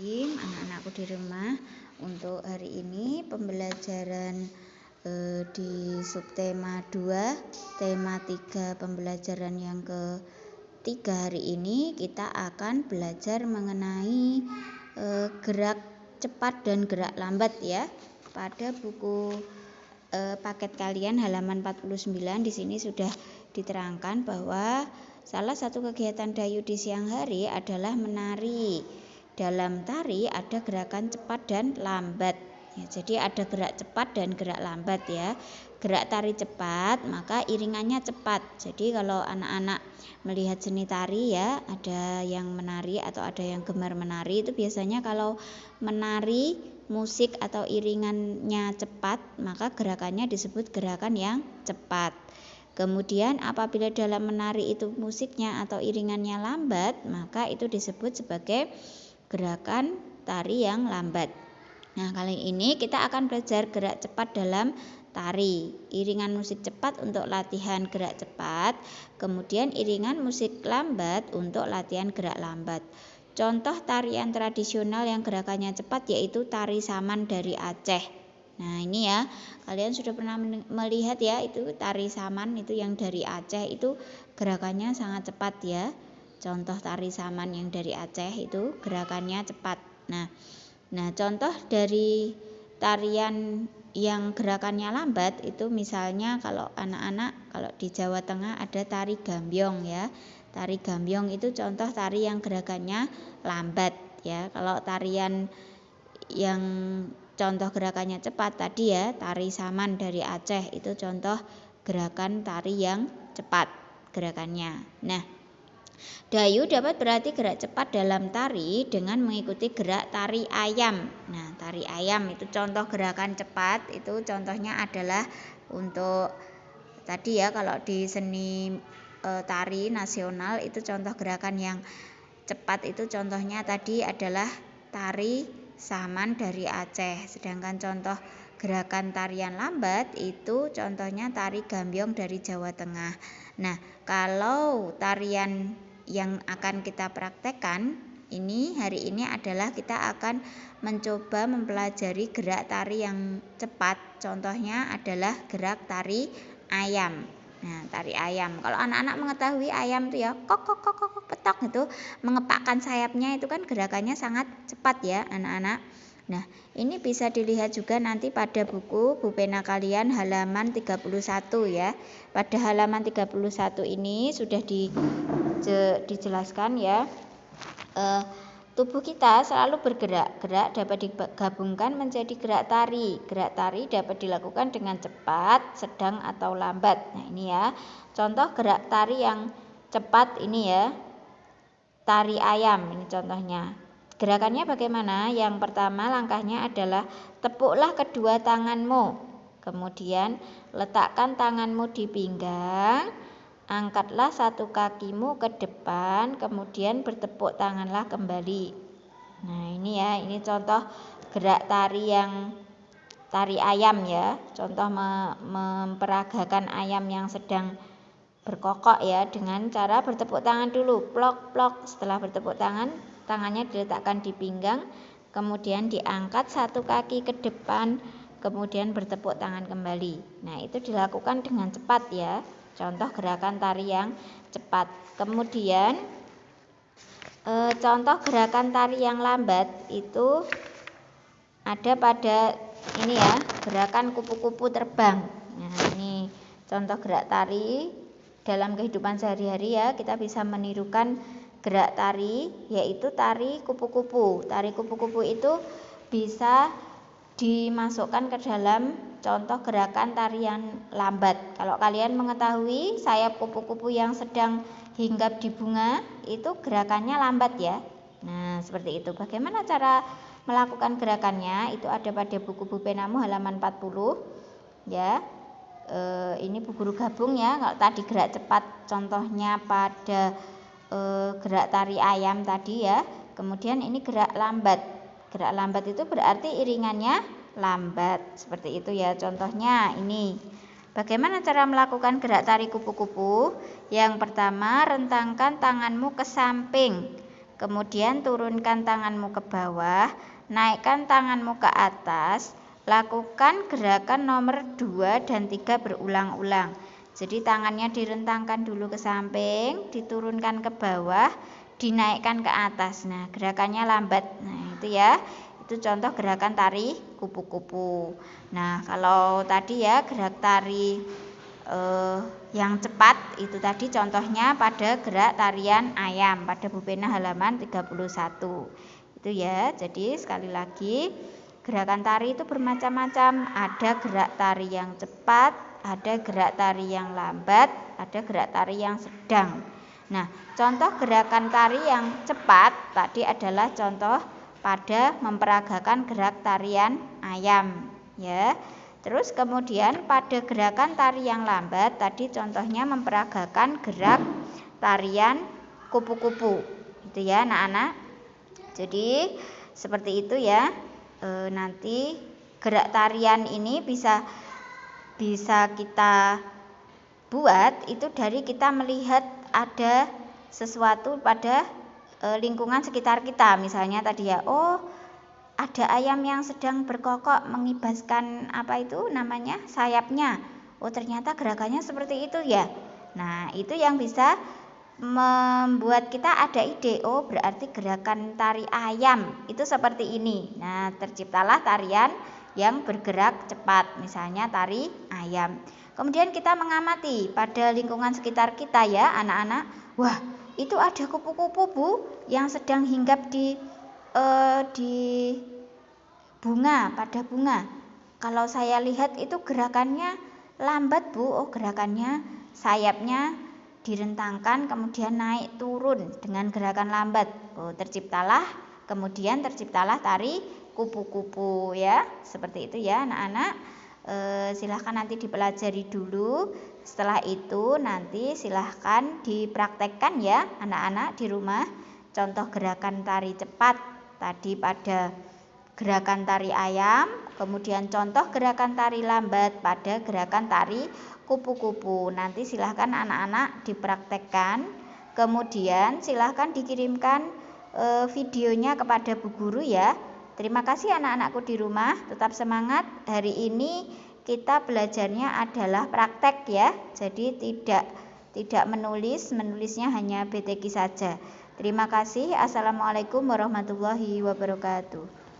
Bismillahirrahmanirrahim. Anak-anakku di rumah, untuk hari ini pembelajaran di subtema 2, tema 3 pembelajaran yang ketiga hari ini kita akan belajar mengenai gerak cepat dan gerak lambat ya. Pada buku paket kalian halaman 49 di sini sudah diterangkan bahwa salah satu kegiatan Dayu di siang hari adalah menari. Dalam tari ada gerakan cepat dan lambat. Ya, jadi ada gerak cepat dan gerak lambat ya. Gerak tari cepat maka iringannya cepat. Jadi kalau anak-anak melihat seni tari ya, ada yang menari atau ada yang gemar menari, itu biasanya kalau menari musik atau iringannya cepat maka gerakannya disebut gerakan yang cepat. Kemudian apabila dalam menari itu musiknya atau iringannya lambat, maka itu disebut sebagai gerakan tari yang lambat. Nah, kali ini kita akan belajar gerak cepat dalam tari. Iringan musik cepat untuk latihan gerak cepat, kemudian iringan musik lambat untuk latihan gerak lambat. Contoh tarian tradisional yang gerakannya cepat yaitu tari saman dari Aceh. Nah ini ya, kalian sudah pernah melihat ya, itu tari saman itu yang dari Aceh itu gerakannya sangat cepat ya. Contoh tari saman yang dari Aceh itu gerakannya cepat. Nah contoh dari tarian yang gerakannya lambat itu misalnya kalau anak-anak, kalau di Jawa Tengah ada tari gambyong ya. Tari gambyong itu contoh tari yang gerakannya lambat ya. Kalau tarian yang contoh gerakannya cepat tadi ya, tari saman dari Aceh itu contoh gerakan tari yang cepat gerakannya. Nah, Dayu dapat berarti gerak cepat dalam tari dengan mengikuti gerak tari ayam. Nah, tari ayam itu contoh gerakan cepat, itu contohnya adalah untuk tadi ya, kalau di seni tari nasional itu contoh gerakan yang cepat itu contohnya tadi adalah tari saman dari Aceh. Sedangkan contoh gerakan tarian lambat itu contohnya tari gambyong dari Jawa Tengah. Nah, kalau tarian yang akan kita praktekkan ini hari ini adalah kita akan mencoba mempelajari gerak tari yang cepat. Contohnya adalah gerak tari ayam. Nah, tari ayam. Kalau anak-anak mengetahui ayam itu ya kok petok itu mengepakkan sayapnya itu kan gerakannya sangat cepat ya anak-anak. Nah, ini bisa dilihat juga nanti pada buku pena kalian halaman 31 ya. Pada halaman 31 ini sudah dijelaskan ya. Tubuh kita selalu bergerak. Gerak dapat digabungkan menjadi gerak tari. Gerak tari dapat dilakukan dengan cepat, sedang atau lambat. Nah, ini ya. Contoh gerak tari yang cepat ini ya. Tari ayam ini contohnya. Gerakannya bagaimana? Yang pertama langkahnya adalah tepuklah kedua tanganmu. Kemudian letakkan tanganmu di pinggang. Angkatlah satu kakimu ke depan, kemudian bertepuk tanganlah kembali. Nah ini ya, ini contoh gerak tari yang tari ayam ya. Contoh memperagakan ayam yang sedang berkokok ya, dengan cara bertepuk tangan dulu, plok plok. Setelah bertepuk tangan, tangannya diletakkan di pinggang, kemudian diangkat satu kaki ke depan, kemudian bertepuk tangan kembali. Nah itu dilakukan dengan cepat ya. Contoh gerakan tari yang cepat. Kemudian contoh gerakan tari yang lambat itu ada pada ini ya, gerakan kupu-kupu terbang. Nah ini contoh gerak tari dalam kehidupan sehari-hari ya. Kita bisa menirukan gerak tari yaitu tari kupu-kupu. Tari kupu-kupu itu bisa dimasukkan ke dalam contoh gerakan tarian lambat. Kalau kalian mengetahui sayap kupu-kupu yang sedang hinggap di bunga itu gerakannya lambat ya. Nah seperti itu. Bagaimana cara melakukan gerakannya? Itu ada pada buku penamu halaman 40 ya. Ini bu guru gabung ya. Kalau tadi gerak cepat contohnya pada gerak tari ayam tadi ya. Kemudian ini gerak lambat. Gerak lambat itu berarti iringannya lambat. Seperti itu ya. Contohnya ini. Bagaimana cara melakukan gerak tari kupu-kupu? Yang pertama, rentangkan tanganmu ke samping. kemudian turunkan tanganmu ke bawah, naikkan tanganmu ke atas, lakukan gerakan nomor 2 dan 3 berulang-ulang. Jadi tangannya direntangkan dulu ke samping, diturunkan ke bawah, dinaikkan ke atas. Nah, gerakannya lambat. Nah, itu ya. Itu contoh gerakan tari kupu-kupu. Nah, kalau tadi ya gerak tari yang cepat itu tadi contohnya pada gerak tarian ayam pada Bu Pena halaman 31. Itu ya. Jadi sekali lagi gerakan tari itu bermacam-macam. Ada gerak tari yang cepat, ada gerak tari yang lambat, ada gerak tari yang sedang. Nah, contoh gerakan tari yang cepat tadi adalah contoh pada memperagakan gerak tarian ayam ya. Terus kemudian pada gerakan tari yang lambat tadi contohnya memperagakan gerak tarian kupu-kupu. Itu ya anak-anak. Jadi seperti itu ya. Nanti gerak tarian ini bisa kita buat itu dari kita melihat ada sesuatu pada lingkungan sekitar kita. Misalnya tadi ya, oh ada ayam yang sedang berkokok mengibaskan apa itu namanya sayapnya. Oh ternyata gerakannya seperti itu ya. Nah itu yang bisa membuat kita ada ide. Oh berarti gerakan tari ayam itu seperti ini. Nah terciptalah tarian yang bergerak cepat. Misalnya tari ayam. Kemudian kita mengamati pada lingkungan sekitar kita ya anak-anak. Wah itu ada kupu-kupu Bu yang sedang hinggap di bunga, pada bunga. Kalau saya lihat itu gerakannya lambat Bu. Oh gerakannya sayapnya direntangkan kemudian naik turun dengan gerakan lambat. Oh kemudian terciptalah tari kupu-kupu ya. Seperti itu ya anak-anak. Silahkan nanti dipelajari dulu. Setelah itu nanti silahkan dipraktekkan ya anak-anak di rumah. Contoh gerakan tari cepat tadi pada gerakan tari ayam, kemudian contoh gerakan tari lambat pada gerakan tari kupu-kupu. Nanti silahkan anak-anak dipraktekkan, kemudian silahkan dikirimkan videonya kepada Bu Guru ya. Terima kasih anak-anakku di rumah, tetap semangat. Hari ini kita belajarnya adalah praktek ya, jadi tidak menulisnya hanya BTQ saja. Terima kasih. Assalamualaikum warahmatullahi wabarakatuh.